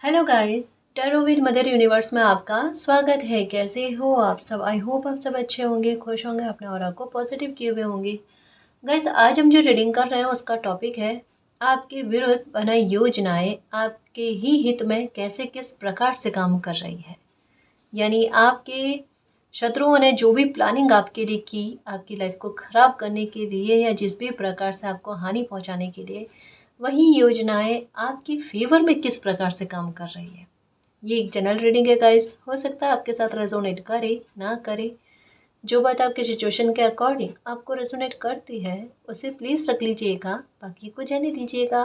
Hello guys, tarot with mother universe में आपका स्वागत है। कैसे हो आप सब? आई होप आप सब अच्छे होंगे, खुश होंगे, अपने ऑरा को पॉजिटिव किए हुए होंगे। गाइस, आज हम जो रीडिंग कर रहे हैं उसका टॉपिक है आपके विरुद्ध बनाई योजनाएं आपके ही हित में कैसे किस प्रकार से काम कर रही है। यानी आपके शत्रुओं ने जो भी प्लानिंग आपके लिए की, आपकी लाइफ को ख़राब करने के लिए या जिस भी प्रकार से आपको हानि पहुंचाने के लिए, वही योजनाएं आपकी फेवर में किस प्रकार से काम कर रही है। ये एक जनरल रीडिंग है गाइस, हो सकता है आपके साथ रेजोनेट करे ना करे। जो बात आपके सिचुएशन के अकॉर्डिंग आपको रेजोनेट करती है उसे प्लीज़ रख लीजिएगा, बाकी को जाने दीजिएगा।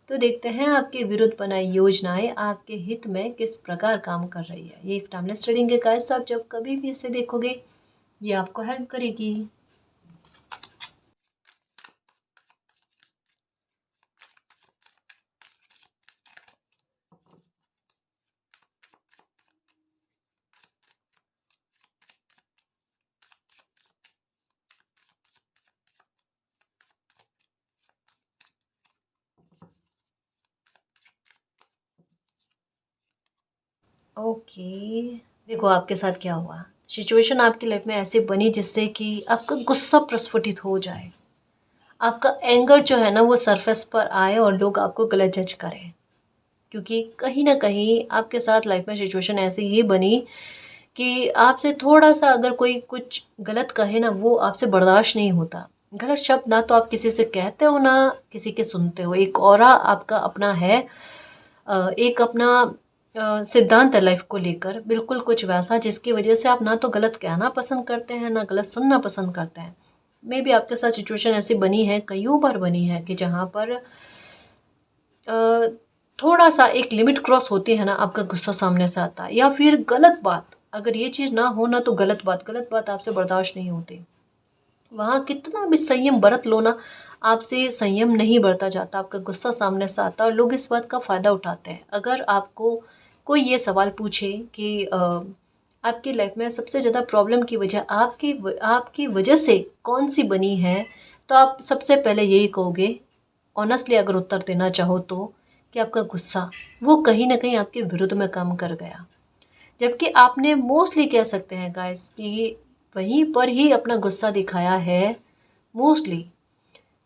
तो देखते हैं आपके विरुद्ध बनाई योजनाएं आपके हित में किस प्रकार काम कर रही है। ये एक टाइमलेस रीडिंग है गाइस, तो आप जब कभी भी इसे देखोगे ये आपको हेल्प करेगी। ओके, देखो आपके साथ क्या हुआ। सिचुएशन आपकी लाइफ में ऐसे बनी जिससे कि आपका गुस्सा प्रस्फुटित हो जाए, आपका एंगर जो है ना वो सरफेस पर आए और लोग आपको गलत जज करें। क्योंकि कहीं ना कहीं आपके साथ लाइफ में सिचुएशन ऐसी ही बनी कि आपसे थोड़ा सा अगर कोई कुछ गलत कहे ना, वो आपसे बर्दाश्त नहीं होता। गलत शब्द ना तो आप किसी से कहते हो ना किसी के सुनते हो। एक ऑरा आपका अपना है, एक अपना सिद्धांत है लाइफ को लेकर, बिल्कुल कुछ वैसा जिसकी वजह से आप ना तो गलत कहना पसंद करते हैं ना गलत सुनना पसंद करते हैं। मे बी आपके साथ सिचुएशन ऐसी बनी है, कईयों बार बनी है कि जहाँ पर अ, थोड़ा सा एक लिमिट क्रॉस होती है ना, आपका गुस्सा सामने से आता है। या फिर गलत बात, अगर ये चीज़ ना हो ना तो गलत बात आपसे बर्दाश्त नहीं होती। वहाँ कितना भी संयम बरत लो ना, आपसे संयम नहीं बरता जाता, आपका गुस्सा सामने से आता है और लोग इस बात का फ़ायदा उठाते हैं। अगर आपको कोई ये सवाल पूछे कि आपकी लाइफ में सबसे ज़्यादा प्रॉब्लम की वजह आपकी वजह से कौन सी बनी है, तो आप सबसे पहले यही कहोगे, ऑनेस्टली अगर उत्तर देना चाहो तो, कि आपका गुस्सा वो कहीं ना कहीं आपके विरुद्ध में काम कर गया। जबकि आपने मोस्टली कह सकते हैं गाइस कि वहीं पर ही अपना गुस्सा दिखाया है मोस्टली,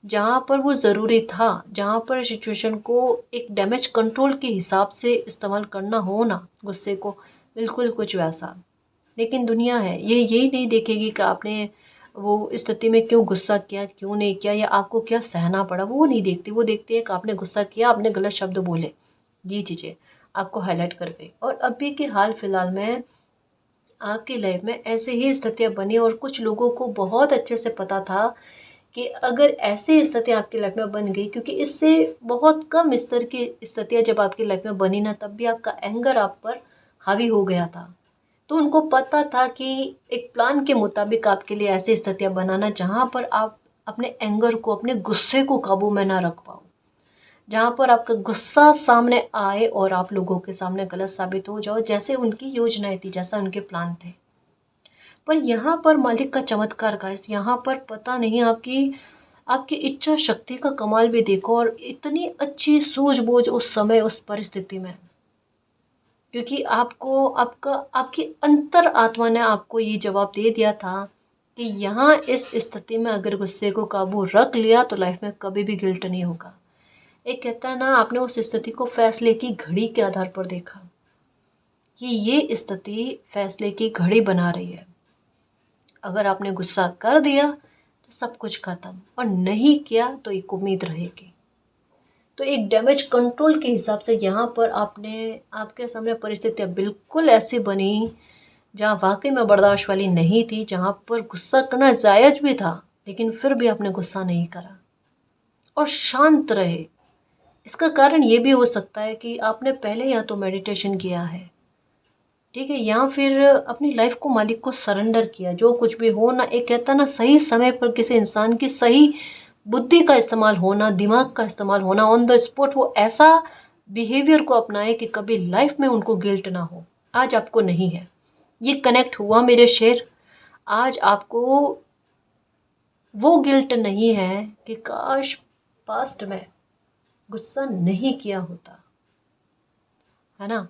जहाँ पर वो ज़रूरी था, जहाँ पर सिचुएशन को एक डैमेज कंट्रोल के हिसाब से इस्तेमाल करना हो ना गुस्से को, बिल्कुल कुछ वैसा। लेकिन दुनिया है ये यही नहीं देखेगी कि आपने वो स्थिति में क्यों गुस्सा किया, क्यों नहीं किया, या आपको क्या सहना पड़ा, वो नहीं देखती। वो देखती है कि आपने गुस्सा किया, आपने गलत शब्द बोले, ये चीज़ें आपको हाईलाइट कर गई। और अभी के हाल फिलहाल में आपकी लाइफ में ऐसे ही स्थितियाँ बनी और कुछ लोगों को बहुत अच्छे से पता था कि अगर ऐसी स्थिति आपकी लाइफ में बन गई, क्योंकि इससे बहुत कम स्तर की स्थितियाँ जब आपकी लाइफ में बनी ना, तब भी आपका एंगर आप पर हावी हो गया था। तो उनको पता था कि एक प्लान के मुताबिक आपके लिए ऐसी स्थितियाँ बनाना जहाँ पर आप अपने एंगर को, अपने गुस्से को काबू में ना रख पाओ, जहाँ पर आपका गुस्सा सामने आए और आप लोगों के सामने गलत साबित हो जाओ, जैसे उनकी योजनाएं थी, जैसा उनके प्लान थे। पर यहाँ पर मालिक का चमत्कार गाइस, यहाँ पर पता नहीं आपकी आपकी इच्छा शक्ति का कमाल भी देखो, और इतनी अच्छी सूझबूझ उस समय उस परिस्थिति में। क्योंकि आपको आपका आपकी अंतर आत्मा ने आपको ये जवाब दे दिया था कि यहाँ इस स्थिति में अगर गुस्से को काबू रख लिया तो लाइफ में कभी भी गिल्ट नहीं होगा। एक कहता है ना, आपने उस स्थिति को फैसले की घड़ी के आधार पर देखा कि ये स्थिति फैसले की घड़ी बना रही है। अगर आपने गुस्सा कर दिया तो सब कुछ खत्म, और नहीं किया तो एक उम्मीद रहेगी। तो एक डैमेज कंट्रोल के हिसाब से यहाँ पर आपने आपके सामने परिस्थितियाँ बिल्कुल ऐसी बनी जहाँ वाकई में बर्दाश्त वाली नहीं थी, जहाँ पर गुस्सा करना जायज भी था, लेकिन फिर भी आपने गुस्सा नहीं करा और शांत रहे। इसका कारण ये भी हो सकता है कि आपने पहले या तो मेडिटेशन किया है, ठीक है, या फिर अपनी लाइफ को मालिक को सरेंडर किया। जो कुछ भी हो ना, एक कहता ना, सही समय पर किसी इंसान की सही बुद्धि का इस्तेमाल होना, दिमाग का इस्तेमाल होना, ऑन द स्पॉट वो ऐसा बिहेवियर को अपनाए कि कभी लाइफ में उनको गिल्ट ना हो। आज आपको नहीं है, ये कनेक्ट हुआ मेरे शेर। आज आपको वो गिल्ट नहीं है कि काश पास्ट में गुस्सा नहीं किया होता। है ना?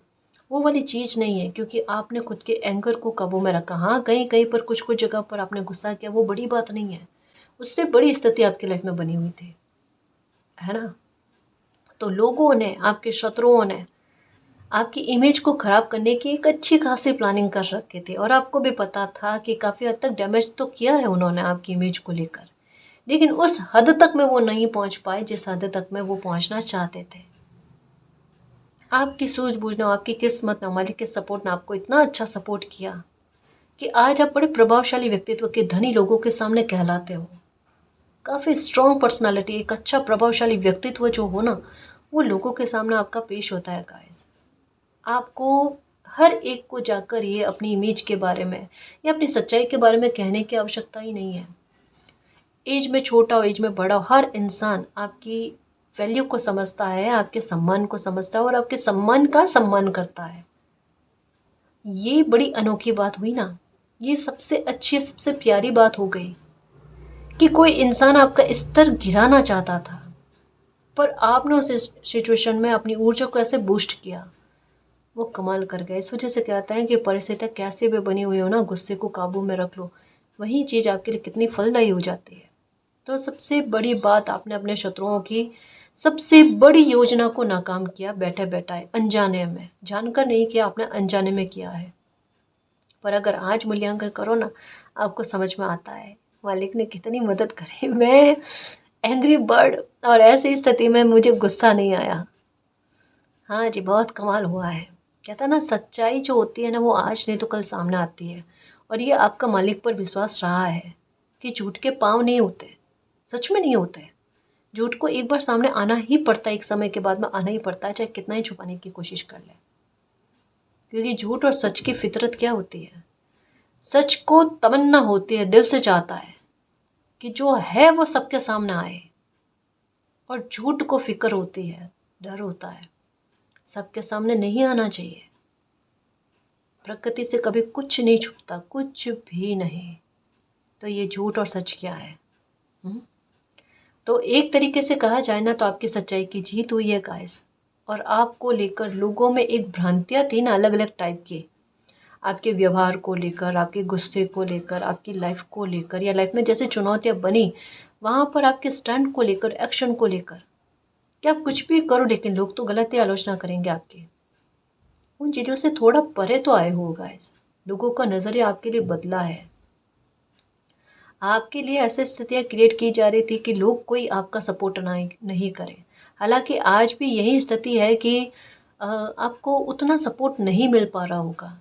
वो वाली चीज़ नहीं है, क्योंकि आपने खुद के एंगर को काबू में रखा। हाँ, कहीं कहीं पर कुछ कुछ जगह पर आपने गुस्सा किया, वो बड़ी बात नहीं है। उससे बड़ी स्थिति आपकी लाइफ में बनी हुई थी, है ना? तो लोगों ने, आपके शत्रुओं ने आपकी इमेज को ख़राब करने की एक अच्छी खासी प्लानिंग कर रखी थी, और आपको भी पता था कि काफ़ी हद तक डैमेज तो किया है उन्होंने आपकी इमेज को लेकर, लेकिन उस हद तक में वो नहीं पहुंच पाए जिस हद तक में वो पहुंचना चाहते थे। आपकी सूझबूझ ने, आपकी किस्मत ने, मालिक के सपोर्ट ने आपको इतना अच्छा सपोर्ट किया कि आज आप बड़े प्रभावशाली व्यक्तित्व के धनी लोगों के सामने कहलाते हो। काफ़ी स्ट्रॉन्ग पर्सनालिटी, एक अच्छा प्रभावशाली व्यक्तित्व जो हो ना, वो लोगों के सामने आपका पेश होता है गाइस। आपको हर एक को जाकर ये अपनी इमेज के बारे में या अपनी सच्चाई के बारे में कहने की आवश्यकता ही नहीं है। एज में छोटा हो, एज में बड़ा हो, हर इंसान आपकी वैल्यू को समझता है, आपके सम्मान को समझता है और आपके सम्मान का सम्मान करता है। ये बड़ी अनोखी बात हुई ना। ये सबसे अच्छी, सबसे प्यारी बात हो गई कि कोई इंसान आपका स्तर गिराना चाहता था, पर आपने उस सिचुएशन में अपनी ऊर्जा को ऐसे बूस्ट किया, वो कमाल कर गए। इस वजह से कहते हैं कि परिस्थितियाँ कैसे भी बनी हुई हो ना, गुस्से को काबू में रख लो, वही चीज़ आपके लिए कितनी फलदायी हो जाती है। तो सबसे बड़ी बात, आपने अपने शत्रुओं की सबसे बड़ी योजना को नाकाम किया बैठे बैठाए, अनजाने में। जानकर नहीं किया आपने, अनजाने में किया है। पर अगर आज मूल्यांकन करो ना, आपको समझ में आता है मालिक ने कितनी मदद करी। मैं एंग्री बर्ड, और ऐसी स्थिति में मुझे गुस्सा नहीं आया। हाँ जी, बहुत कमाल हुआ है। कहता ना, सच्चाई जो होती है ना, वो आज नहीं तो कल सामने आती है। और ये आपका मालिक पर विश्वास रहा है कि झूठ के पाँव नहीं होते, सच में नहीं होते। झूठ को एक बार सामने आना ही पड़ता है, एक समय के बाद में आना ही पड़ता है, चाहे कितना ही छुपाने की कोशिश कर ले। क्योंकि झूठ और सच की फितरत क्या होती है? सच को तमन्ना होती है, दिल से चाहता है कि जो है वो सबके सामने आए। और झूठ को फिक्र होती है, डर होता है, सबके सामने नहीं आना चाहिए। प्रकृति से कभी कुछ नहीं छुपता, कुछ भी नहीं। तो ये झूठ और सच क्या है? तो एक तरीके से कहा जाए ना, तो आपकी सच्चाई की जीत हुई है गाइस। और आपको लेकर लोगों में एक भ्रांतियाँ थी ना, अलग अलग टाइप की, आपके व्यवहार को लेकर, आपके गुस्से को लेकर, आपकी लाइफ को लेकर, या लाइफ में जैसे चुनौतियाँ बनी वहाँ पर आपके स्टैंड को लेकर, एक्शन को लेकर, कि आप कुछ भी करो लेकिन लोग तो गलत ही आलोचना करेंगे आपकी। उन चीज़ों से थोड़ा परे तो आए हो गाइस। लोगों का नज़रिया आपके लिए बदला है। आपके लिए ऐसी स्थितियाँ क्रिएट की जा रही थी कि लोग कोई आपका सपोर्ट नहीं करें। हालांकि आज भी यही स्थिति है कि आपको उतना सपोर्ट नहीं मिल पा रहा होगा।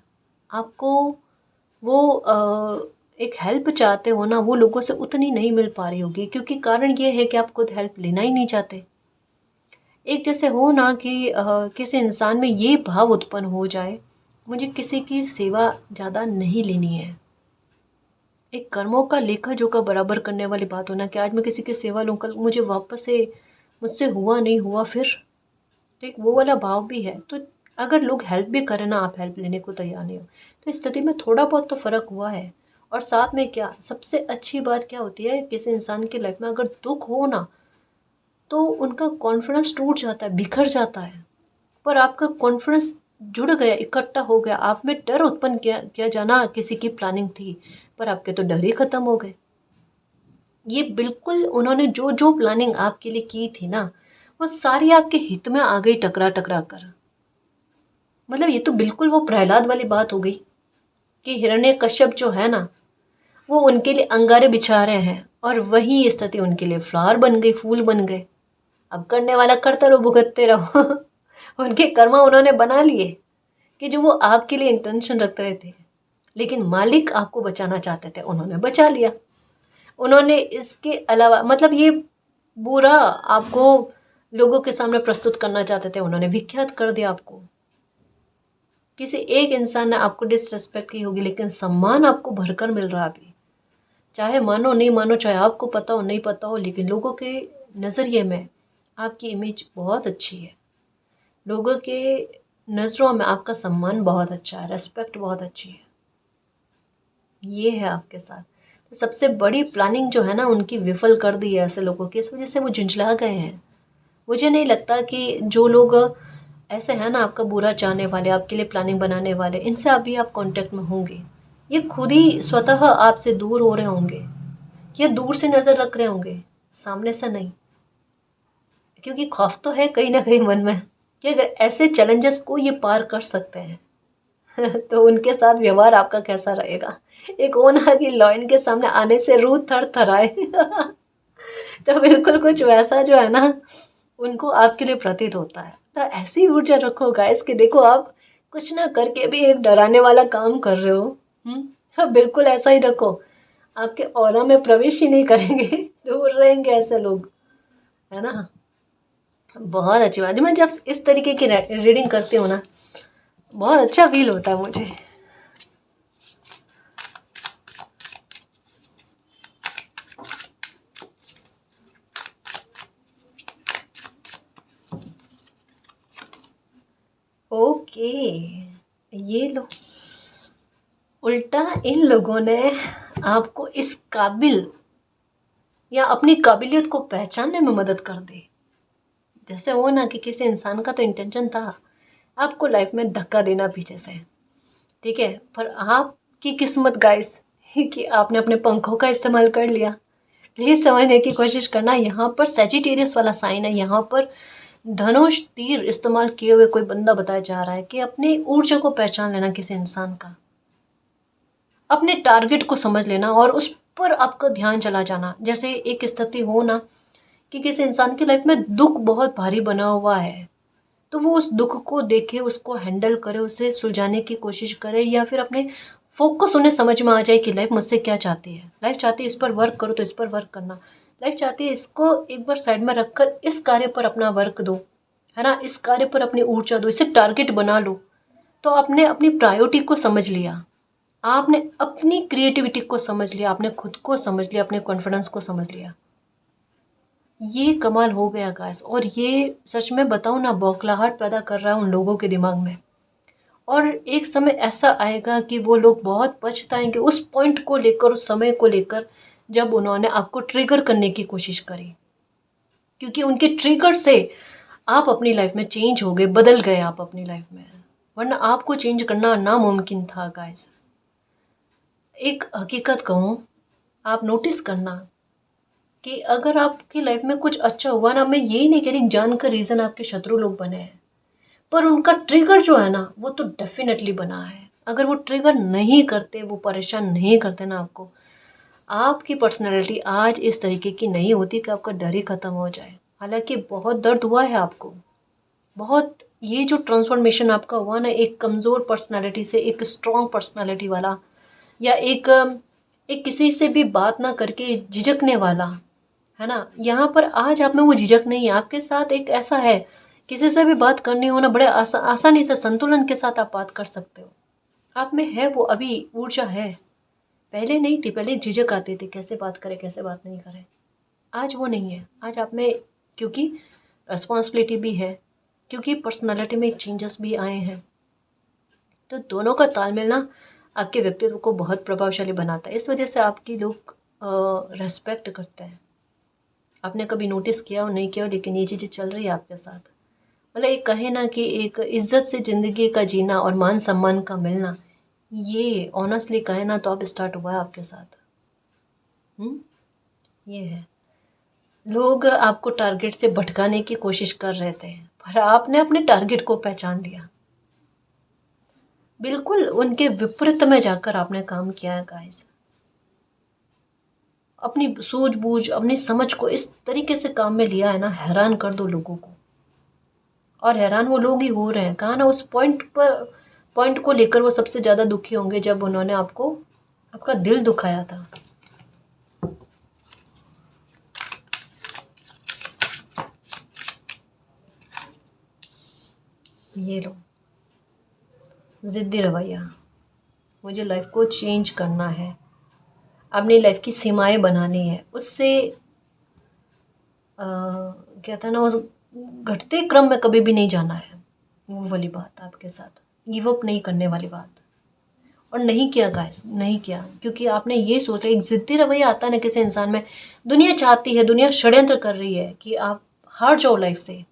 आपको वो एक हेल्प चाहते हो ना, वो लोगों से उतनी नहीं मिल पा रही होगी, क्योंकि कारण ये है कि आप खुद हेल्प लेना ही नहीं चाहते। एक जैसे हो ना कि किसी इंसान में ये भाव उत्पन्न हो जाए, मुझे किसी की सेवा ज़्यादा नहीं लेनी है। एक कर्मों का लेखा जोखा बराबर करने वाली बात होना कि आज मैं किसी की सेवा लूँ, कल मुझे वापस से मुझसे हुआ नहीं हुआ फिर। तो एक वो वाला भाव भी है। तो अगर लोग हेल्प भी करें ना, आप हेल्प लेने को तैयार नहीं हो, तो इस स्थिति में थोड़ा बहुत तो फ़र्क हुआ है। और साथ में क्या सबसे अच्छी बात क्या होती है, किसी इंसान की लाइफ में अगर दुख हो ना, तो उनका कॉन्फिडेंस टूट जाता है, बिखर जाता है। पर आपका कॉन्फिडेंस जुड़ गया, इकट्ठा हो गया, आप में डर उत्पन्न किया जाना किसी की प्लानिंग थी, पर आपके तो डर ही खत्म हो गए। ये बिल्कुल उन्होंने जो जो प्लानिंग आपके लिए की थी ना, वो सारी आपके हित में आ गई, टकरा टकरा कर। मतलब ये तो बिल्कुल वो प्रहलाद वाली बात हो गई कि हिरण्यकश्यप जो है ना, वो उनके लिए अंगारे बिछा रहे हैं, और वही स्थिति उनके लिए फ्लावर बन गई, फूल बन गए। अब करने वाला करते रहो, भुगतते रहो। उनके कर्मा उन्होंने बना लिए कि जो वो आपके लिए इंटेंशन रख रहे थे, लेकिन मालिक आपको बचाना चाहते थे, उन्होंने बचा लिया। उन्होंने इसके अलावा, मतलब ये बुरा आपको लोगों के सामने प्रस्तुत करना चाहते थे, उन्होंने विख्यात कर दिया आपको। किसी एक इंसान ने आपको डिसरिस्पेक्ट की होगी, लेकिन सम्मान आपको भरकर मिल रहा है अभी। चाहे मानो नहीं मानो, चाहे आपको पता हो नहीं पता हो, लेकिन लोगों के नज़रिए में आपकी इमेज बहुत अच्छी है। लोगों के नज़रों में आपका सम्मान बहुत अच्छा है, रेस्पेक्ट बहुत अच्छी है। ये है आपके साथ। तो सबसे बड़ी प्लानिंग जो है ना, उनकी विफल कर दी है ऐसे लोगों की, इस वजह से वो झुंझला गए हैं। मुझे नहीं लगता कि जो लोग ऐसे हैं ना आपका बुरा चाहने वाले, आपके लिए प्लानिंग बनाने वाले, इनसे अभी आप कांटेक्ट में होंगे। ये खुद ही स्वतः आपसे दूर हो रहे होंगे या दूर से नज़र रख रहे होंगे, सामने से नहीं। क्योंकि खौफ तो है कहीं ना कहीं मन में कि अगर ऐसे चैलेंजेस को ये पार कर सकते हैं तो उनके साथ व्यवहार आपका कैसा रहेगा। एक वो ना कि लॉयन के सामने आने से रूह थर थराए तो बिल्कुल कुछ वैसा जो है ना उनको आपके लिए प्रतीत होता है। तो ऐसी ऊर्जा रखो गाइस कि देखो आप कुछ ना करके भी एक डराने वाला काम कर रहे हो। हाँ, बिल्कुल ऐसा ही रखो। आपके ऑरा में प्रवेश ही नहीं करेंगे दूर रहेंगे ऐसे लोग, है ना। बहुत अच्छी बात है। मैं जब इस तरीके की रीडिंग करती हूँ ना बहुत अच्छा फील होता है मुझे। ओके, ये लो, उल्टा इन लोगों ने आपको इस काबिल या अपनी काबिलियत को पहचानने में मदद कर दी। जैसे वो ना कि किसी इंसान का तो इंटेंशन था आपको लाइफ में धक्का देना पीछे से, ठीक है, पर आपकी किस्मत गाइस कि आपने अपने पंखों का इस्तेमाल कर लिया। प्लीज़ समझने की कोशिश करना, यहाँ पर सेजिटेरियस वाला साइन है, यहाँ पर धनुष तीर इस्तेमाल किए हुए कोई बंदा बताया जा रहा है कि अपनी ऊर्जा को पहचान लेना किसी इंसान का, अपने टारगेट को समझ लेना और उस पर आपका ध्यान चला जाना। जैसे एक स्थिति हो ना कि किसी इंसान की लाइफ में दुख बहुत भारी बना हुआ है, तो वो उस दुख को देखे, उसको हैंडल करे, उसे सुलझाने की कोशिश करे, या फिर अपने फोकस उन्हें समझ में आ जाए कि लाइफ मुझसे क्या चाहती है। लाइफ चाहती है इस पर वर्क करो तो इस पर वर्क करना, लाइफ चाहती है इसको एक बार साइड में रखकर इस कार्य पर अपना वर्क दो, है ना, इस कार्य पर अपनी ऊर्जा दो, इसे टारगेट बना लो। तो आपने अपनी प्रायोरिटी को समझ लिया, आपने अपनी क्रिएटिविटी को समझ लिया, आपने खुद को समझ लिया, अपने कॉन्फिडेंस को समझ लिया। ये कमाल हो गया गाइस, और ये सच में बताऊँ ना बौखलाहट पैदा कर रहा है उन लोगों के दिमाग में। और एक समय ऐसा आएगा कि वो लोग बहुत पछताएंगे उस पॉइंट को लेकर, उस समय को लेकर जब उन्होंने आपको ट्रिगर करने की कोशिश करी, क्योंकि उनके ट्रिगर से आप अपनी लाइफ में चेंज हो गए, बदल गए आप अपनी लाइफ में, वरना आपको चेंज करना नामुमकिन था गाइस। एक हकीकत कहूँ, आप नोटिस करना कि अगर आपकी लाइफ में कुछ अच्छा हुआ ना, मैं यही नहीं कह रही जानकर रीज़न आपके शत्रु लोग बने हैं, पर उनका ट्रिगर जो है ना वो तो डेफिनेटली बना है। अगर वो ट्रिगर नहीं करते, वो परेशान नहीं करते ना आपको, आपकी पर्सनैलिटी आज इस तरीके की नहीं होती कि आपका डर ही ख़त्म हो जाए। हालांकि बहुत दर्द हुआ है आपको, बहुत, ये जो ट्रांसफॉर्मेशन आपका हुआ ना एक कमज़ोर पर्सनैलिटी से एक स्ट्रॉन्ग पर्सनैलिटी वाला, या एक किसी से भी बात ना करके झिझकने वाला, है ना, यहाँ पर आज आप में वो झिझक नहीं है। आपके साथ एक ऐसा है, किसी से भी बात करनी हो ना बड़े आसानी से संतुलन के साथ आप बात कर सकते हो। आप में है वो अभी ऊर्जा है, पहले नहीं थी, पहले झिझक आती थी कैसे बात करें कैसे बात नहीं करें। आज वो नहीं है, आज आप में क्योंकि रिस्पॉन्सिबिलिटी भी है, क्योंकि पर्सनालिटी में एक चेंजेस भी आए हैं, तो दोनों का तालमेल ना आपके व्यक्तित्व को बहुत प्रभावशाली बनाता है। इस वजह से आपकी लोग रेस्पेक्ट करते हैं। आपने कभी नोटिस किया हो नहीं किया हो, लेकिन ये चीज़ें चल रही है आपके साथ। मतलब एक कहे ना कि एक इज्जत से ज़िंदगी का जीना और मान सम्मान का मिलना, ये ऑनेस्टली कहे ना तो अब स्टार्ट हुआ है आपके साथ। ये है, लोग आपको टारगेट से भटकाने की कोशिश कर रहे थे, पर आपने अपने टारगेट को पहचान लिया, बिल्कुल उनके विपरीत में जाकर आपने काम किया है गाइस। अपनी सूझबूझ, अपनी समझ को इस तरीके से काम में लिया है ना, हैरान कर दो लोगों को। और हैरान वो लोग ही हो रहे हैं, कहा ना उस पॉइंट को लेकर वो सबसे ज़्यादा दुखी होंगे जब उन्होंने आपको आपका दिल दुखाया था। ये लो, ज़िद्दी रवैया, मुझे लाइफ को चेंज करना है, अपनी लाइफ की सीमाएं बनानी है, उससे क्या था ना, उस घटते क्रम में कभी भी नहीं जाना है, वो वाली बात आपके साथ, गिव अप नहीं करने वाली बात। और नहीं किया गाइस, नहीं किया, क्योंकि आपने ये सोचा, एक ज़िद्दी रवैया आता है ना किसी इंसान में, दुनिया चाहती है, दुनिया षड्यंत्र कर रही है कि आप हार जाओ लाइफ से,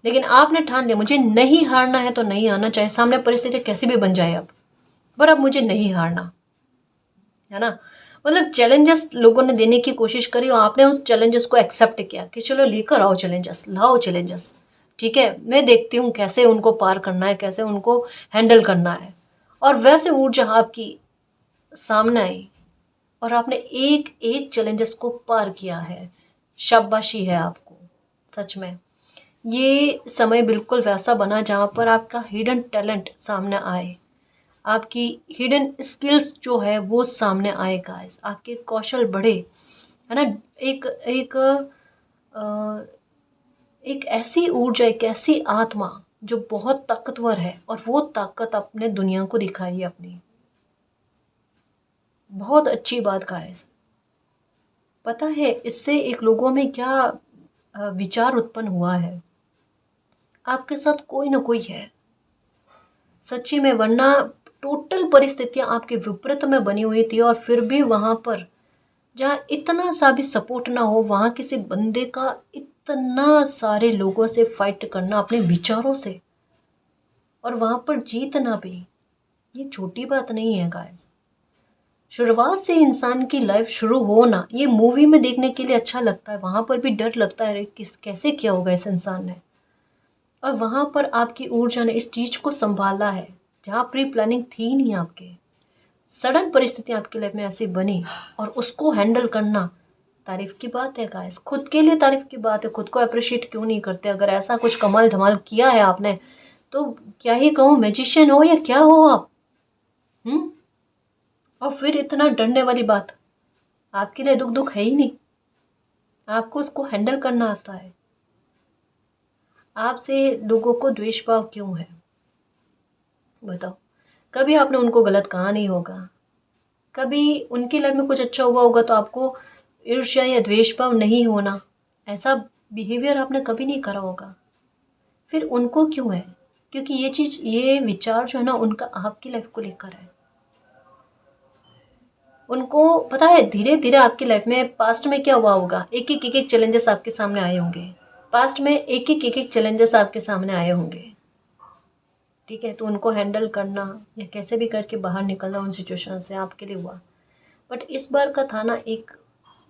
लेकिन आपने ठान लिया मुझे नहीं हारना है तो नहीं आना, चाहे सामने परिस्थिति कैसी भी बन जाए अब, पर अब मुझे नहीं हारना है ना। मतलब चैलेंजेस लोगों ने देने की कोशिश करी और आपने उस चैलेंजेस को एक्सेप्ट किया कि चलो लेकर आओ चैलेंजेस, लाओ चैलेंजेस, ठीक है मैं देखती हूँ कैसे उनको पार करना है, कैसे उनको हैंडल करना है। और वैसे ऊर्जा आपकी सामने आई और आपने एक एक चैलेंजेस को पार किया है। शाबाशी है आपको, सच में। ये समय बिल्कुल वैसा बना जहाँ पर आपका हिडन टैलेंट सामने आए, आपकी हिडन स्किल्स जो है वो सामने आए गाइस, आपके कौशल बढ़े, है ना। एक एक एक ऐसी ऊर्जा, एक ऐसी आत्मा जो बहुत ताकतवर है और वो ताकत अपने दुनिया को दिखाई है अपनी। बहुत अच्छी बात गाइस। पता है इससे एक लोगों में क्या विचार उत्पन्न हुआ है, आपके साथ कोई ना कोई है सच्ची में, वरना टोटल परिस्थितियां आपके विपरीत में बनी हुई थी और फिर भी वहां पर जहाँ इतना सा भी सपोर्ट ना हो, वहां किसी बंदे का इतना सारे लोगों से फाइट करना अपने विचारों से और वहां पर जीतना भी, ये छोटी बात नहीं है गाइस। शुरुआत से इंसान की लाइफ शुरू हो ना, ये मूवी में देखने के लिए अच्छा लगता है, वहां पर भी डर लगता है किस कैसे किया होगा इस इंसान ने। और वहां पर आपकी ऊर्जा ने इस चीज को संभाला है जहाँ प्री प्लानिंग थी नहीं आपके, सडन परिस्थिति आपकी लाइफ में ऐसी बनी और उसको हैंडल करना तारीफ की बात है गाइस, खुद के लिए तारीफ की बात है। खुद को अप्रिशिएट क्यों नहीं करते? अगर ऐसा कुछ कमाल धमाल किया है आपने तो क्या ही कहूँ, मैजिशियन हो या क्या हो आप। हम्म। और फिर इतना डरने वाली बात, आपके लिए दुख दुख है ही नहीं, आपको उसको हैंडल करना आता है। आपसे लोगों को द्वेष भाव क्यों है बताओ? कभी आपने उनको गलत कहा नहीं होगा, कभी उनकी लाइफ में कुछ अच्छा हुआ होगा तो आपको ईर्ष्या या द्वेष भाव नहीं होना, ऐसा बिहेवियर आपने कभी नहीं करा होगा। फिर उनको क्यों है? क्योंकि ये चीज़, ये विचार जो है ना उनका आपकी लाइफ को लेकर है। उनको पता है धीरे धीरे आपकी लाइफ में पास्ट में क्या हुआ होगा, एक एक चैलेंजेस आपके सामने आए होंगे, पास्ट में एक एक चैलेंजेस आपके सामने आए होंगे, ठीक है। तो उनको हैंडल करना या कैसे भी करके बाहर निकलना उन सिचुएशन से आपके लिए हुआ। बट इस बार का था ना एक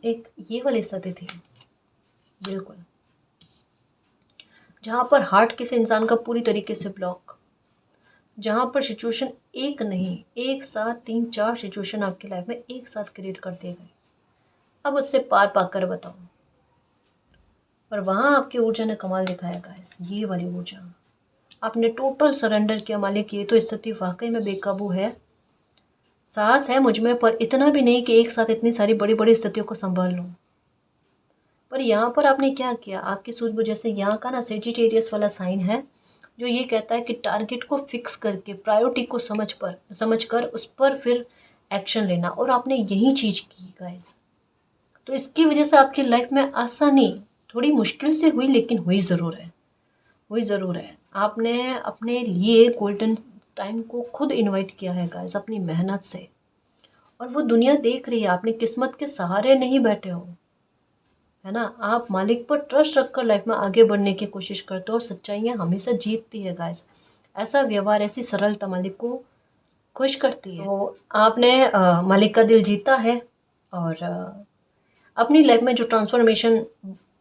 एक ये वाली स्थिति थी बिल्कुल, जहाँ पर हार्ट किसी इंसान का पूरी तरीके से ब्लॉक, जहाँ पर सिचुएशन एक नहीं, एक साथ 3-4 सिचुएशन आपकी लाइफ में एक साथ क्रिएट कर दिए गए। अब उससे पार पाकर बताओ। पर वहाँ आपकी ऊर्जा ने कमाल दिखाया गाइस, ये वाली ऊर्जा, आपने टोटल सरेंडर किया। मालिक ये तो स्थिति वाकई में बेकाबू है, साहस है मुझ में पर इतना भी नहीं कि एक साथ इतनी सारी बड़ी बड़ी स्थितियों को संभाल लूँ। पर यहाँ पर आपने क्या किया, आपकी सूझबूझ, जैसे यहाँ का ना सेजिटेरियस वाला साइन है जो ये कहता है कि टारगेट को फिक्स करके प्रायोरिटी को समझ कर उस पर फिर एक्शन लेना, और आपने यही चीज़ की गाइस। तो इसकी वजह से आपकी लाइफ में आसानी थोड़ी मुश्किल से हुई, लेकिन हुई ज़रूर है, हुई ज़रूर है। आपने अपने लिए गोल्डन टाइम को खुद इनवाइट किया है गाइस अपनी मेहनत से, और वो दुनिया देख रही है, आपने किस्मत के सहारे नहीं बैठे हो, है ना। आप मालिक पर ट्रस्ट रखकर लाइफ में आगे बढ़ने की कोशिश करते हो और सच्चाइयाँ हमेशा जीतती है गाइस। ऐसा व्यवहार, ऐसी सरलता मालिक को खुश करती है। तो आपने मालिक का दिल जीता है और अपनी लाइफ में जो ट्रांसफॉर्मेशन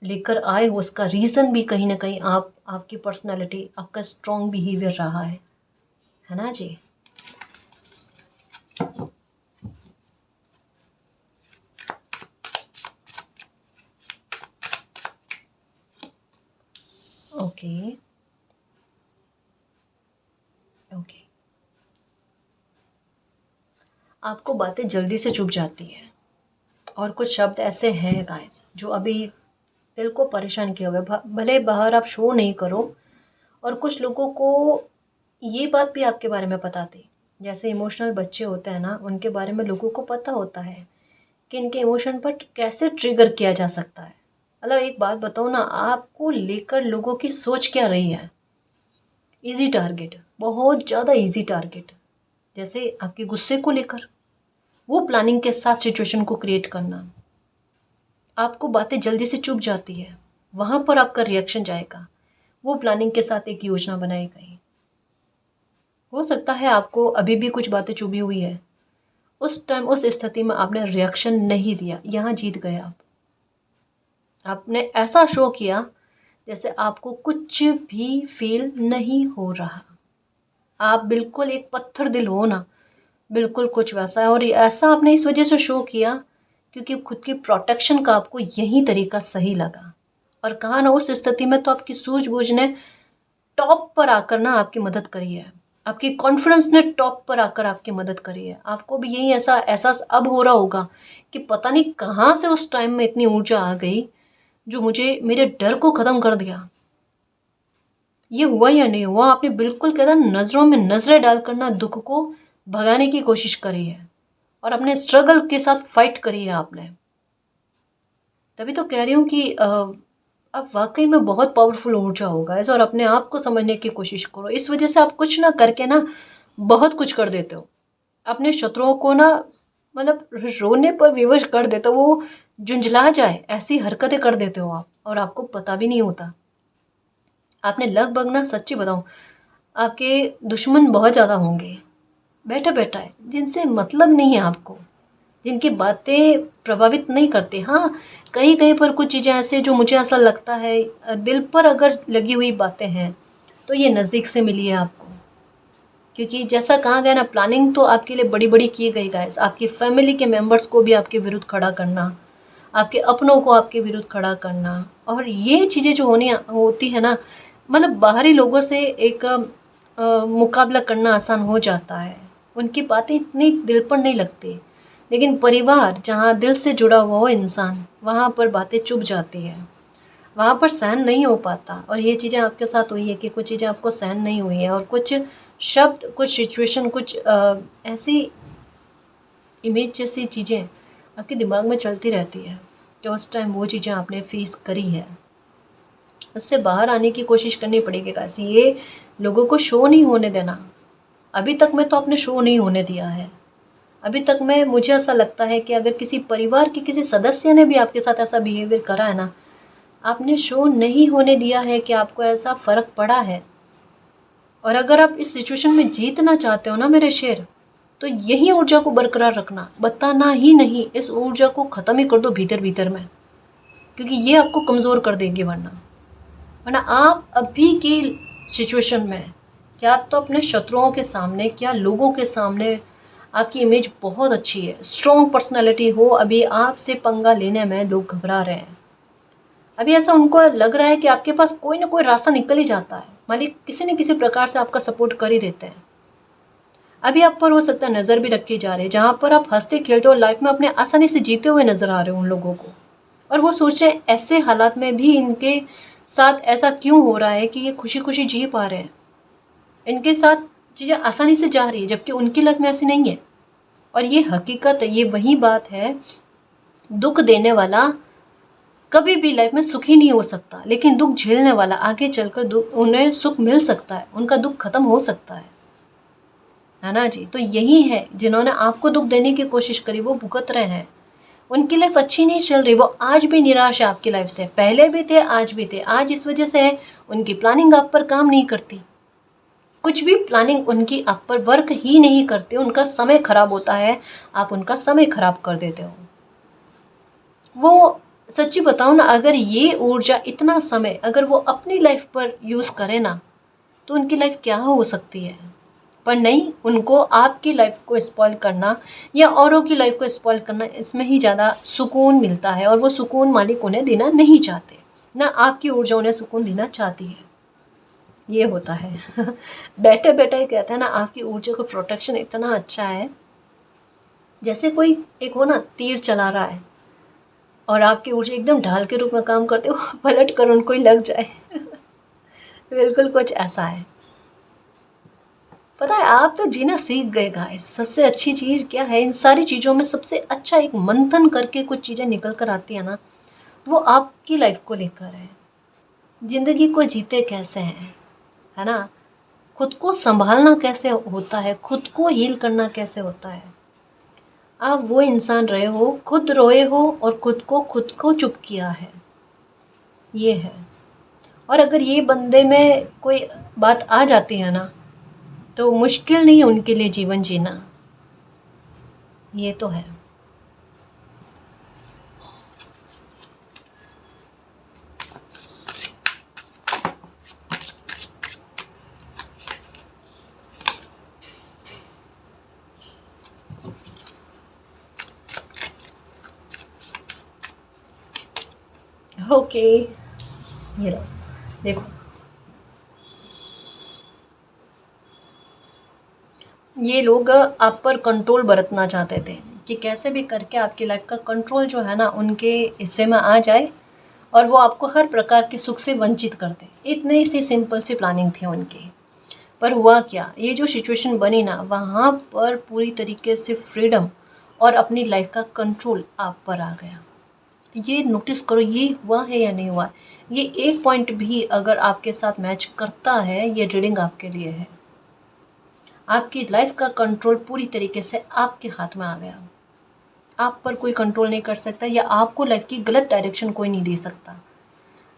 लेकर आए हो उसका रीज़न भी कहीं ना कहीं आपकी पर्सनालिटी, आपका स्ट्रॉन्ग बिहेवियर रहा है ना जी। ओके ओके, आपको बातें जल्दी से चुभ जाती हैं और कुछ शब्द ऐसे हैं गाइस जो अभी दिल को परेशान किया हुआ है। भले बाहर आप शो नहीं करो, और कुछ लोगों को ये बात भी आपके बारे में पता थी, जैसे इमोशनल बच्चे होते हैं ना, उनके बारे में लोगों को पता होता है कि इनके इमोशन पर कैसे ट्रिगर किया जा सकता है। मतलब एक बात बताओ ना, आपको लेकर लोगों की सोच क्या रही है? इजी टारगेट, बहुत ज़्यादा इजी टारगेट। जैसे आपके गुस्से को लेकर वो प्लानिंग के साथ सिचुएशन को क्रिएट करना, आपको बातें जल्दी से चुभ जाती है, वहाँ पर आपका रिएक्शन जाएगा। वो प्लानिंग के साथ एक योजना बनाई गई। हो सकता है आपको अभी भी कुछ बातें चुभी हुई है, उस टाइम उस स्थिति में आपने रिएक्शन नहीं दिया, यहाँ जीत गए आप। आपने ऐसा शो किया जैसे आपको कुछ भी फील नहीं हो रहा। आप बिल्कुल एक पत्थर दिल हो ना, बिल्कुल कुछ वैसा है। और ऐसा आपने इस वजह से शो किया क्योंकि खुद की प्रोटेक्शन का आपको यही तरीका सही लगा। और कहा ना, उस स्थिति में तो आपकी सूझबूझ ने टॉप पर आकर ना आपकी मदद करी है, आपकी कॉन्फिडेंस ने टॉप पर आकर आपकी मदद करी है। आपको भी यही ऐसा एहसास अब हो रहा होगा कि पता नहीं कहाँ से उस टाइम में इतनी ऊर्जा आ गई जो मुझे मेरे डर को ख़त्म कर दिया। ये हुआ या नहीं हुआ, आपने बिल्कुल कहता नज़रों में नज़रें डालकर ना दुख को भगाने की कोशिश करी है और अपने स्ट्रगल के साथ फाइट करी है आपने। तभी तो कह रही हूँ कि अब वाकई में बहुत पावरफुल ऊर्जा होगा ऐसा, और अपने आप को समझने की कोशिश करो। इस वजह से आप कुछ ना करके ना बहुत कुछ कर देते हो। अपने शत्रुओं को ना, मतलब रोने पर विवश कर देते हो, वो झुंझला जाए ऐसी हरकतें कर देते हो आप, और आपको पता भी नहीं होता। आपने लगभग ना, सच्ची बताऊं, आपके दुश्मन बहुत ज़्यादा होंगे बैठा बैठा है, जिनसे मतलब नहीं है आपको, जिनकी बातें प्रभावित नहीं करते। हाँ, कहीं कहीं पर कुछ चीज़ें ऐसे जो मुझे ऐसा लगता है दिल पर अगर लगी हुई बातें हैं तो ये नज़दीक से मिली है आपको। क्योंकि जैसा कहा गया ना, प्लानिंग तो आपके लिए बड़ी बड़ी की गई गाइस। आपकी फैमिली के मेंबर्स को भी आपके विरुद्ध खड़ा करना, आपके अपनों को आपके विरुद्ध खड़ा करना, और ये चीज़ें जो होनी होती है ना, मतलब बाहरी लोगों से एक मुकाबला करना आसान हो जाता है, उनकी बातें इतनी दिल पर नहीं लगती। लेकिन परिवार, जहाँ दिल से जुड़ा हुआ हो इंसान, वहाँ पर बातें चुभ जाती है, वहाँ पर सहन नहीं हो पाता। और ये चीज़ें आपके साथ हुई है कि कुछ चीज़ें आपको सहन नहीं हुई है, और कुछ शब्द, कुछ सिचुएशन, कुछ ऐसी इमेज जैसी चीज़ें आपके दिमाग में चलती रहती है कि उस टाइम वो चीज़ें आपने फेस करी है। उससे बाहर आने की कोशिश करनी पड़ेगी कैसे, ये लोगों को शो नहीं होने देना। अभी तक में तो आपने शो नहीं होने दिया है। अभी तक में मुझे ऐसा लगता है कि अगर किसी परिवार के किसी सदस्य ने भी आपके साथ ऐसा बिहेवियर करा है ना, आपने शो नहीं होने दिया है कि आपको ऐसा फ़र्क पड़ा है। और अगर आप इस सिचुएशन में जीतना चाहते हो ना मेरे शेर, तो यही ऊर्जा को बरकरार रखना, बताना ही नहीं, इस ऊर्जा को ख़त्म ही कर दो भीतर भीतर में, क्योंकि ये आपको कमज़ोर कर देगी। वरना वरना आप अभी की सिचुएशन में, क्या तो अपने शत्रुओं के सामने, क्या लोगों के सामने आपकी इमेज बहुत अच्छी है, स्ट्रॉन्ग पर्सनैलिटी हो, अभी आपसे पंगा लेने में लोग घबरा रहे हैं। अभी ऐसा उनको लग रहा है कि आपके पास कोई ना कोई रास्ता निकल ही जाता है, मालिक किसी न किसी प्रकार से आपका सपोर्ट कर ही देते हैं। अभी आप पर हो सकता है नज़र भी रखी जा रही है, जहाँ पर आप हंसते खेलते हो लाइफ में अपने आसानी से जीते हुए नजर आ रहे हो उन लोगों को, और वो सोच रहे हैं ऐसे हालात में भी इनके साथ ऐसा क्यों हो रहा है कि ये खुशी खुशी जी पा रहे हैं, इनके साथ चीज़ें आसानी से जा रही है, जबकि उनकी लाइफ में ऐसी नहीं है। और ये हकीकत है, ये वही बात है, दुख देने वाला कभी भी लाइफ में सुखी नहीं हो सकता, लेकिन दुख झेलने वाला आगे चलकर दुख, उन्हें सुख मिल सकता है, उनका दुख खत्म हो सकता है ना जी। तो यही है, जिन्होंने आपको दुख देने की कोशिश करी वो भुगत रहे हैं, उनकी लाइफ अच्छी नहीं चल रही, वो आज भी निराश है आपकी लाइफ से, पहले भी थे आज भी थे। आज इस वजह से है उनकी प्लानिंग आप पर काम नहीं करती, कुछ भी प्लानिंग उनकी आप पर वर्क ही नहीं करती, उनका समय खराब होता है, आप उनका समय खराब कर देते हो। वो, सच्ची बताऊँ ना, अगर ये ऊर्जा, इतना समय अगर वो अपनी लाइफ पर यूज़ करें ना, तो उनकी लाइफ क्या हो सकती है। पर नहीं, उनको आपकी लाइफ को स्पॉइल करना या औरों की लाइफ को स्पॉइल करना, इसमें ही ज़्यादा सुकून मिलता है, और वो सुकून मालिक उन्हें देना नहीं चाहते, ना आपकी ऊर्जा उन्हें सुकून देना चाहती है। ये होता है बैठे बैठे ही कहते हैं ना, आपकी ऊर्जा का प्रोटेक्शन इतना अच्छा है, जैसे कोई एक हो ना तीर चला रहा है और आपकी ऊर्जा एकदम ढाल के रूप में काम करते हो, पलट कर उनको ही लग जाए बिल्कुल कुछ ऐसा है। पता है, आप तो जीना सीख गए गाइस। सबसे अच्छी चीज़ क्या है, इन सारी चीज़ों में सबसे अच्छा एक मंथन करके कुछ चीज़ें निकल कर आती है ना, वो आपकी लाइफ को लेकर है। ज़िंदगी को जीते कैसे हैं, है ना, खुद को संभालना कैसे होता है, खुद को हील करना कैसे होता है। आप वो इंसान रहे हो, खुद रोए हो और खुद को चुप किया है, ये है। और अगर ये बंदे में कोई बात आ जाती है ना, तो मुश्किल नहीं है उनके लिए जीवन जीना, ये तो है। ओके, ये लो, देखो, ये लोग आप पर कंट्रोल बरतना चाहते थे कि कैसे भी करके आपकी लाइफ का कंट्रोल जो है ना उनके हिस्से में आ जाए, और वो आपको हर प्रकार के सुख से वंचित कर दें। इतनी सी सिंपल सी प्लानिंग थी उनकी। पर हुआ क्या, ये जो सिचुएशन बनी ना, वहाँ पर पूरी तरीके से फ्रीडम और अपनी लाइफ का कंट्रोल आप पर आ गया। ये नोटिस करो, ये हुआ है या नहीं हुआ है। ये एक पॉइंट भी अगर आपके साथ मैच करता है, ये रीडिंग आपके लिए है। आपकी लाइफ का कंट्रोल पूरी तरीके से आपके हाथ में आ गया। आप पर कोई कंट्रोल नहीं कर सकता, या आपको लाइफ की गलत डायरेक्शन कोई नहीं दे सकता।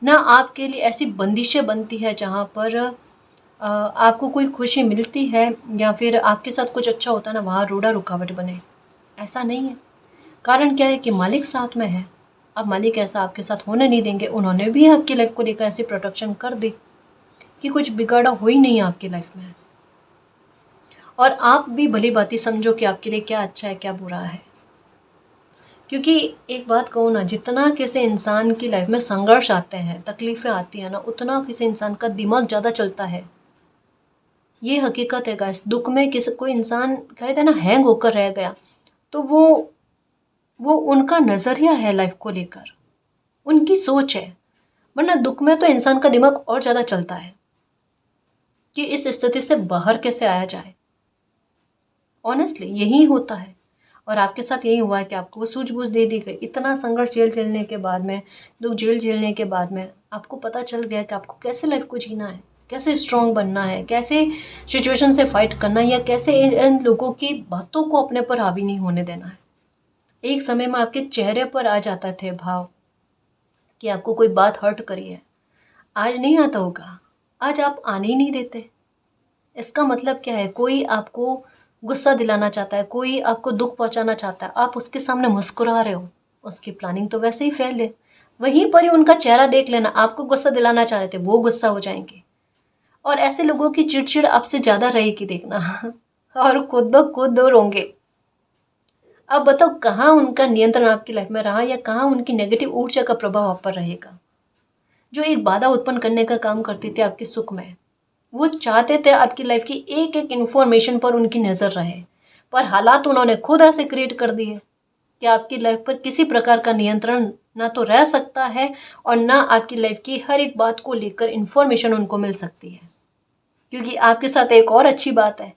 ना आपके लिए ऐसी बंदिशें बनती है जहाँ पर आपको कोई खुशी मिलती है, या फिर आपके साथ कुछ अच्छा होता है ना, वहाँ रोड़ा रुकावट बने। ऐसा नहीं है। कारण क्या है कि मालिक साथ में है। अब मालिक ऐसा आपके साथ होने नहीं देंगे। उन्होंने भी आपकी लाइफ को लेकर ऐसी प्रोटेक्शन कर दी कि कुछ बिगाड़ा हो ही नहीं आपकी लाइफ में। और आप भी भली भांति समझो कि आपके लिए क्या अच्छा है, क्या बुरा है। क्योंकि एक बात कहूँ ना, जितना किसी इंसान की लाइफ में संघर्ष आते हैं, तकलीफ़ें आती हैं ना, उतना किसी इंसान का दिमाग ज़्यादा चलता है। ये हकीकत है गाइस। दुख में किसी कोई इंसान कहते हैं ना हैंग होकर रह गया, तो वो उनका नज़रिया है लाइफ को लेकर, उनकी सोच है। वरना दुख में तो इंसान का दिमाग और ज़्यादा चलता है कि इस स्थिति से बाहर कैसे आया जाए। ऑनेस्टली यही होता है। और आपके साथ यही हुआ है कि आपको वो सूझबूझ दे दी गई। इतना संघर्ष जेल झेलने के बाद में, दुख जेल झेलने के बाद में आपको पता चल गया कि आपको कैसे लाइफ को जीना है, कैसे स्ट्रांग बनना है, कैसे सिचुएशन से फाइट करना है, या कैसे इन लोगों की बातों को अपने पर हावी नहीं होने देना है। एक समय में आपके चेहरे पर आ जाता थे भाव कि आपको कोई बात हर्ट करी है। आज नहीं आता होगा। आज आप आने ही नहीं देते। इसका मतलब क्या है, कोई आपको गुस्सा दिलाना चाहता है, कोई आपको दुख पहुंचाना चाहता है, आप उसके सामने मुस्कुरा रहे हो, उसकी प्लानिंग तो वैसे ही फेल है। वहीं पर ही उनका चेहरा देख लेना, आपको गुस्सा दिलाना चाह रहे थे, वो गुस्सा हो जाएंगे। और ऐसे लोगों की चिड़चिड़ आपसे ज़्यादा रहेगी देखना और खुद ब खुद दूर होंगे। अब बताओ कहाँ उनका नियंत्रण आपकी लाइफ में रहा, या कहाँ उनकी नेगेटिव ऊर्जा का प्रभाव आप पर रहेगा, जो एक बाधा उत्पन्न करने का काम करती थी आपके सुख में। वो चाहते थे आपकी लाइफ की एक एक इन्फॉर्मेशन पर उनकी नज़र रहे, पर हालात उन्होंने खुद ऐसे क्रिएट कर दिए कि आपकी लाइफ पर किसी प्रकार का नियंत्रण ना तो रह सकता है, और ना आपकी लाइफ की हर एक बात को लेकर इन्फॉर्मेशन उनको मिल सकती है। क्योंकि आपके साथ एक और अच्छी बात है,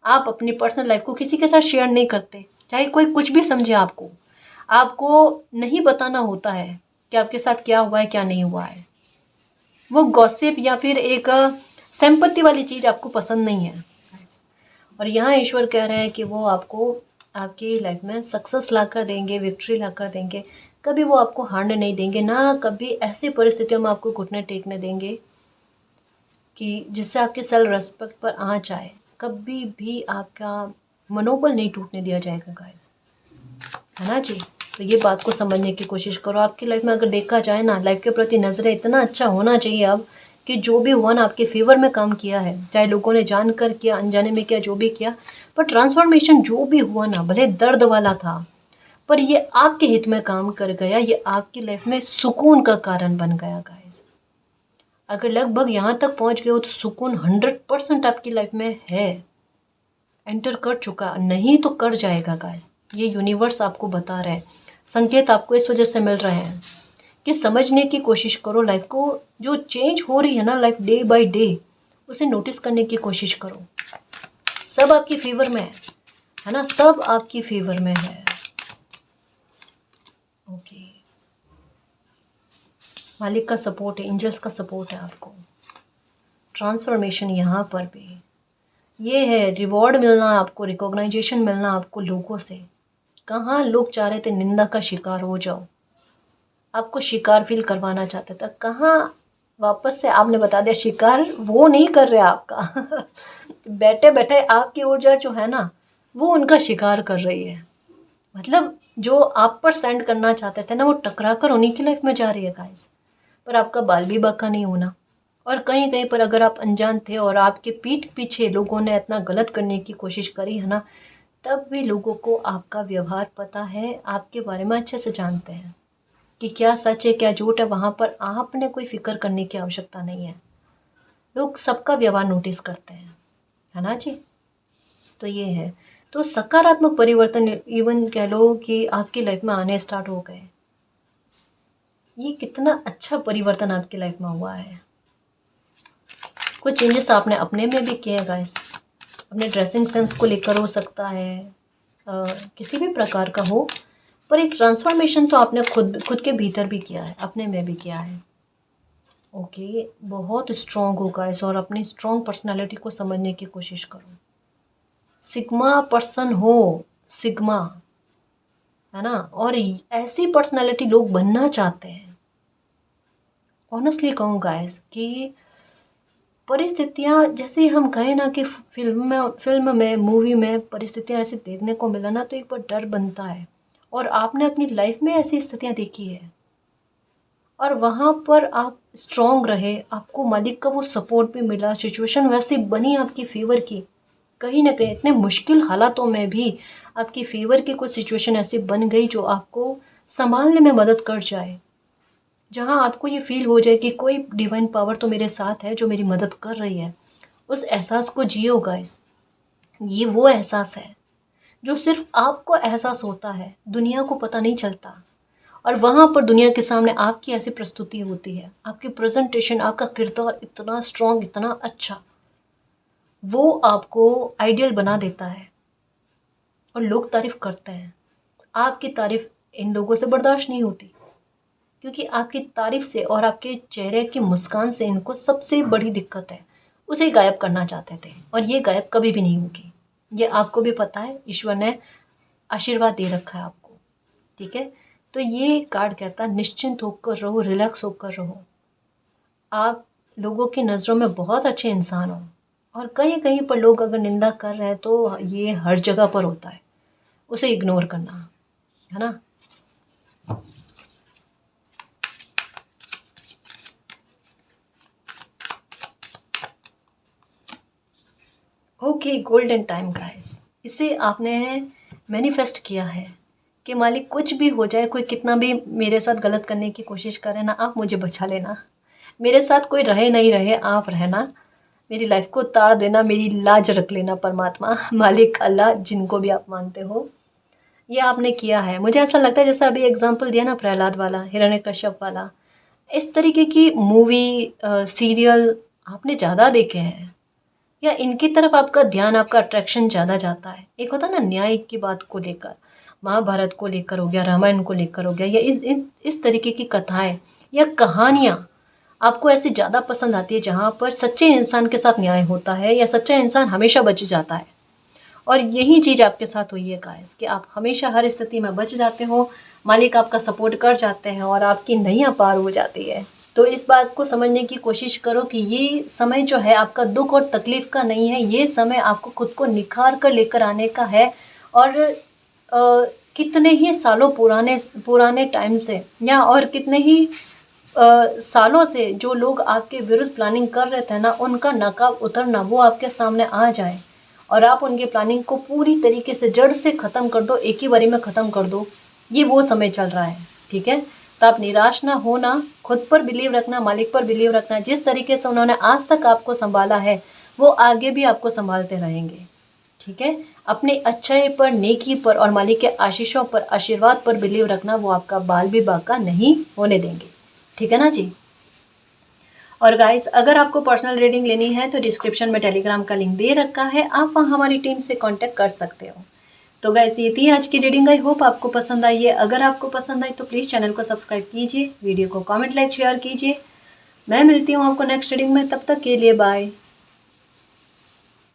आप अपनी पर्सनल लाइफ को किसी के साथ शेयर नहीं करते। चाहे कोई कुछ भी समझे, आपको आपको नहीं बताना होता है कि आपके साथ क्या हुआ है, क्या नहीं हुआ है। वो गॉसिप या फिर एक सिंपैथी वाली चीज़ आपको पसंद नहीं है। और यहाँ ईश्वर कह रहे हैं कि वो आपको आपकी लाइफ में सक्सेस ला कर देंगे, विक्ट्री ला कर देंगे। कभी वो आपको हारने नहीं देंगे, ना कभी ऐसी परिस्थितियों में आपको घुटने टेकने देंगे कि जिससे आपके सेल्फ रेस्पेक्ट पर आँच आए। कभी भी आपका मनोबल नहीं टूटने दिया जाएगा गाइस, है ना जी। तो ये बात को समझने की कोशिश करो। आपकी लाइफ में अगर देखा जाए ना, लाइफ के प्रति नज़रें इतना अच्छा होना चाहिए अब कि जो भी हुआ ना आपके फेवर में काम किया है, चाहे लोगों ने जानकर किया, अनजाने में किया, जो भी किया, पर ट्रांसफॉर्मेशन जो भी हुआ ना, भले दर्द वाला था, पर ये आपके हित में काम कर गया। ये आपकी लाइफ में सुकून का कारण बन गया गाइस। अगर लगभग यहाँ तक पहुँच गए हो तो सुकून 100% आपकी लाइफ में है, एंटर कर चुका, नहीं तो कर जाएगा गाइस। ये यूनिवर्स आपको बता रहा है, संकेत आपको इस वजह से मिल रहे हैं कि समझने की कोशिश करो लाइफ को। जो चेंज हो रही है ना लाइफ डे बाय डे, उसे नोटिस करने की कोशिश करो। सब आपकी फेवर में है ना, सब आपकी फेवर में है। ओके, मालिक का सपोर्ट है, एंजल्स का सपोर्ट है आपको। ट्रांसफॉर्मेशन यहाँ पर भी ये है, रिवॉर्ड मिलना आपको, रिकॉग्नाइजेशन मिलना आपको लोगों से। कहाँ लोग चाह रहे थे निंदा का शिकार हो जाओ, आपको शिकार फील करवाना चाहते थे। कहाँ वापस से आपने बता दिया शिकार वो नहीं कर रहे आपका बैठे बैठे आपकी ऊर्जा जो है ना वो उनका शिकार कर रही है। मतलब जो आप पर सेंड करना चाहते थे ना वो टकरा कर उन्हीं की लाइफ में जा रही है गाइस। पर आपका बाल भी बाका नहीं होना। और कहीं कहीं पर अगर आप अनजान थे और आपके पीठ पीछे लोगों ने इतना गलत करने की कोशिश करी है ना, तब भी लोगों को आपका व्यवहार पता है, आपके बारे में अच्छे से जानते हैं कि क्या सच है क्या झूठ है। वहाँ पर आपने कोई फिक्र करने की आवश्यकता नहीं है। लोग सबका व्यवहार नोटिस करते हैं, है ना जी। तो ये है। तो सकारात्मक परिवर्तन इवन कह लो कि आपकी लाइफ में आने स्टार्ट हो गए। ये कितना अच्छा परिवर्तन आपकी लाइफ में हुआ है। कुछ चेंजेस आपने अपने में भी किए हैं गाइस। अपने ड्रेसिंग सेंस को लेकर हो सकता है, किसी भी प्रकार का हो, पर एक ट्रांसफॉर्मेशन तो आपने खुद खुद के भीतर भी किया है, अपने में भी किया है। ओके, बहुत स्ट्रॉन्ग हो गाइस और अपनी स्ट्रॉन्ग पर्सनालिटी को समझने की कोशिश करो। सिग्मा पर्सन हो, सिग्मा, है ना। और ऐसी पर्सनालिटी लोग बनना चाहते हैं। ऑनेस्टली कहूँ गाइस कि परिस्थितियाँ जैसे हम कहें ना कि फिल्म में मूवी में परिस्थितियाँ ऐसे देखने को मिला ना तो एक बार डर बनता है। और आपने अपनी लाइफ में ऐसी स्थितियाँ देखी है और वहाँ पर आप स्ट्रॉन्ग रहे, आपको मालिक का वो सपोर्ट भी मिला, सिचुएशन वैसी बनी आपकी फेवर की। कहीं ना कहीं इतने मुश्किल हालातों में भी आपकी फेवर की कोई सिचुएशन ऐसी बन गई जो आपको संभालने में मदद कर जाए, जहाँ आपको ये फील हो जाए कि कोई डिवाइन पावर तो मेरे साथ है जो मेरी मदद कर रही है। उस एहसास को जियो गाइस। ये वो एहसास है जो सिर्फ आपको एहसास होता है, दुनिया को पता नहीं चलता। और वहाँ पर दुनिया के सामने आपकी ऐसी प्रस्तुति होती है, आपकी प्रेजेंटेशन, आपका किरदार इतना स्ट्रॉन्ग, इतना अच्छा, वो आपको आइडियल बना देता है और लोग तारीफ करते हैं। आपकी तारीफ इन लोगों से बर्दाश्त नहीं होती क्योंकि आपकी तारीफ से और आपके चेहरे की मुस्कान से इनको सबसे बड़ी दिक्कत है, उसे गायब करना चाहते थे और ये गायब कभी भी नहीं होगी। ये आपको भी पता है, ईश्वर ने आशीर्वाद दे रखा है आपको, ठीक है। तो ये कार्ड कहता है निश्चिंत होकर रहो, रिलैक्स होकर रहो। आप लोगों की नज़रों में बहुत अच्छे इंसान हो और कहीं कहीं पर लोग अगर निंदा कर रहे हैं तो ये हर जगह पर होता है, उसे इग्नोर करना, है ना। ओके, गोल्डन टाइम गाइस, इसे आपने मैनिफेस्ट किया है कि मालिक कुछ भी हो जाए, कोई कितना भी मेरे साथ गलत करने की कोशिश करे ना, आप मुझे बचा लेना। मेरे साथ कोई रहे नहीं रहे, आप रहना, मेरी लाइफ को तार देना, मेरी लाज रख लेना परमात्मा, मालिक, अल्लाह, जिनको भी आप मानते हो। ये आपने किया है। मुझे ऐसा लगता है जैसे अभी एग्जांपल दिया ना प्रहलाद वाला, हिरण्यकश्यप वाला, इस तरीके की मूवी, सीरियल आपने ज़्यादा देखे हैं या इनकी तरफ आपका ध्यान, आपका अट्रैक्शन ज़्यादा जाता है। एक होता है ना न्याय की बात को लेकर, महाभारत को लेकर हो गया, रामायण को लेकर हो गया, या इस तरीके की कथाएं या कहानियाँ आपको ऐसे ज़्यादा पसंद आती है जहाँ पर सच्चे इंसान के साथ न्याय होता है या सच्चा इंसान हमेशा बच जाता है। और यही चीज़ आपके साथ हुई है गाइस कि आप हमेशा हर स्थिति में बच जाते हो, मालिक आपका सपोर्ट कर जाते हैं और आपकी नैया पार हो जाती है। तो इस बात को समझने की कोशिश करो कि ये समय जो है आपका दुख और तकलीफ का नहीं है, ये समय आपको खुद को निखार कर लेकर आने का है। और कितने ही सालों पुराने पुराने टाइम से या और कितने ही सालों से जो लोग आपके विरुद्ध प्लानिंग कर रहे थे ना, उनका नकाब उतरना, वो आपके सामने आ जाए और आप उनके प्लानिंग को पूरी तरीके से जड़ से ख़त्म कर दो, एक ही बारी में ख़त्म कर दो। ये वो समय चल रहा है, ठीक है। तो आप निराश ना होना, खुद पर बिलीव रखना, मालिक पर बिलीव रखना। जिस तरीके से उन्होंने आज तक आपको संभाला है वो आगे भी आपको संभालते रहेंगे, ठीक है। अपने अच्छाई पर, नेकी पर और मालिक के आशीषों पर, आशीर्वाद पर बिलीव रखना, वो आपका बाल भी बाका नहीं होने देंगे, ठीक है ना जी। और गाइस, अगर आपको पर्सनल रीडिंग लेनी है तो डिस्क्रिप्शन में टेलीग्राम का लिंक दे रखा है, आप वहाँ हमारी टीम से कांटेक्ट कर सकते हो। तो गाइस, ये थी आज की रीडिंग। आई होप आपको पसंद आई है। अगर आपको पसंद आई तो प्लीज़ चैनल को सब्सक्राइब कीजिए, वीडियो को कमेंट, लाइक, शेयर कीजिए। मैं मिलती हूँ आपको नेक्स्ट रीडिंग में, तब तक के लिए बाय।